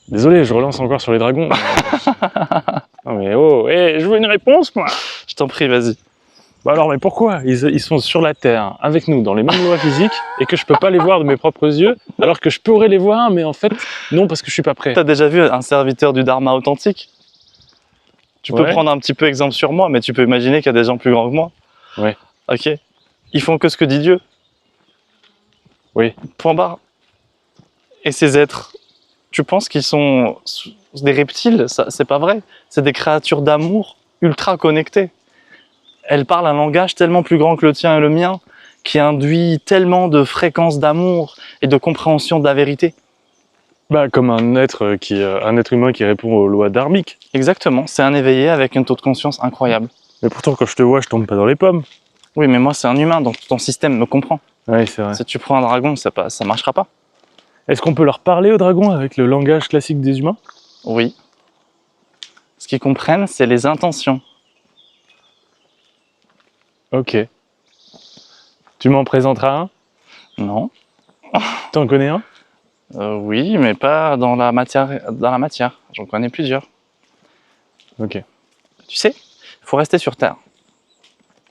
Désolé, je relance encore sur les dragons. Non mais oh, je veux une réponse moi. Je t'en prie, vas-y. Bah alors, mais pourquoi ils sont sur la Terre, avec nous, dans les mêmes lois physiques, et que je peux pas les voir de mes propres yeux, alors que je pourrais les voir, mais en fait, non, parce que je suis pas prêt. T'as déjà vu un serviteur du Dharma authentique? Tu peux Ouais. prendre un petit peu exemple sur moi, mais tu peux imaginer qu'il y a des gens plus grands que moi. Ouais. Ok. Ils font que ce que dit Dieu. Oui. Point barre. Et ces êtres, tu penses qu'ils sont des reptiles? Ça, c'est pas vrai. C'est des créatures d'amour ultra connectées. Elles parlent un langage tellement plus grand que le tien et le mien, qui induit tellement de fréquences d'amour et de compréhension de la vérité. Bah, comme un être humain qui répond aux lois dharmiques. Exactement, c'est un éveillé avec un taux de conscience incroyable. Mais pourtant, quand je te vois, je tombe pas dans les pommes. Oui, mais moi, c'est un humain, donc ton système me comprend. Oui, c'est vrai. Si tu prends un dragon, ça marchera pas. Est-ce qu'on peut leur parler aux dragons avec le langage classique des humains? Oui. Ce qu'ils comprennent, c'est les intentions. Ok. Tu m'en présenteras un? Non. T'en connais un? Oui, mais pas dans la matière. Dans la matière. J'en connais plusieurs. Ok. Tu sais, il faut rester sur Terre.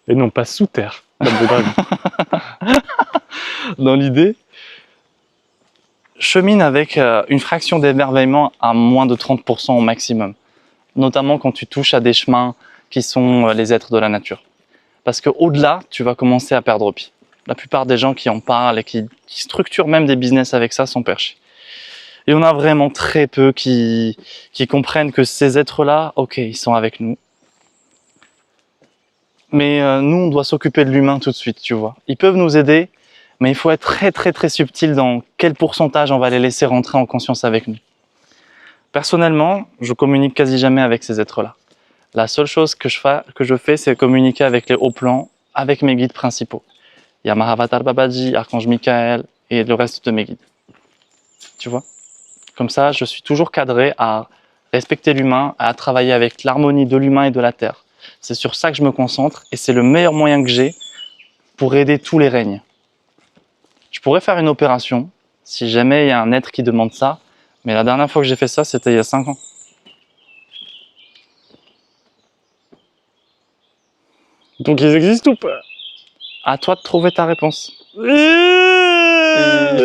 Et non pas sous terre, comme des dragons. Dans l'idée, chemine avec une fraction d'émerveillement à moins de 30% au maximum. Notamment quand tu touches à des chemins qui sont les êtres de la nature. Parce qu'au-delà, tu vas commencer à perdre pied. La plupart des gens qui en parlent et qui structurent même des business avec ça sont perchés. Et on a vraiment très peu qui comprennent que ces êtres-là, ok, ils sont avec nous. Mais nous, on doit s'occuper de l'humain tout de suite, tu vois. Ils peuvent nous aider, mais il faut être très très très subtil dans quel pourcentage on va les laisser rentrer en conscience avec nous. Personnellement, je communique quasi jamais avec ces êtres-là. La seule chose que je fais, c'est communiquer avec les hauts plans, avec mes guides principaux. Il y a Mahavatar Babaji, Archange Michael et le reste de mes guides. Tu vois? Comme ça, je suis toujours cadré à respecter l'humain, à travailler avec l'harmonie de l'humain et de la terre. C'est sur ça que je me concentre et c'est le meilleur moyen que j'ai pour aider tous les règnes. Je pourrais faire une opération si jamais il y a un être qui demande ça, mais la dernière fois que j'ai fait ça, c'était il y a 5 ans. Donc ils existent ou pas? À toi de trouver ta réponse. Il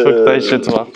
faut que tu ailles chez toi.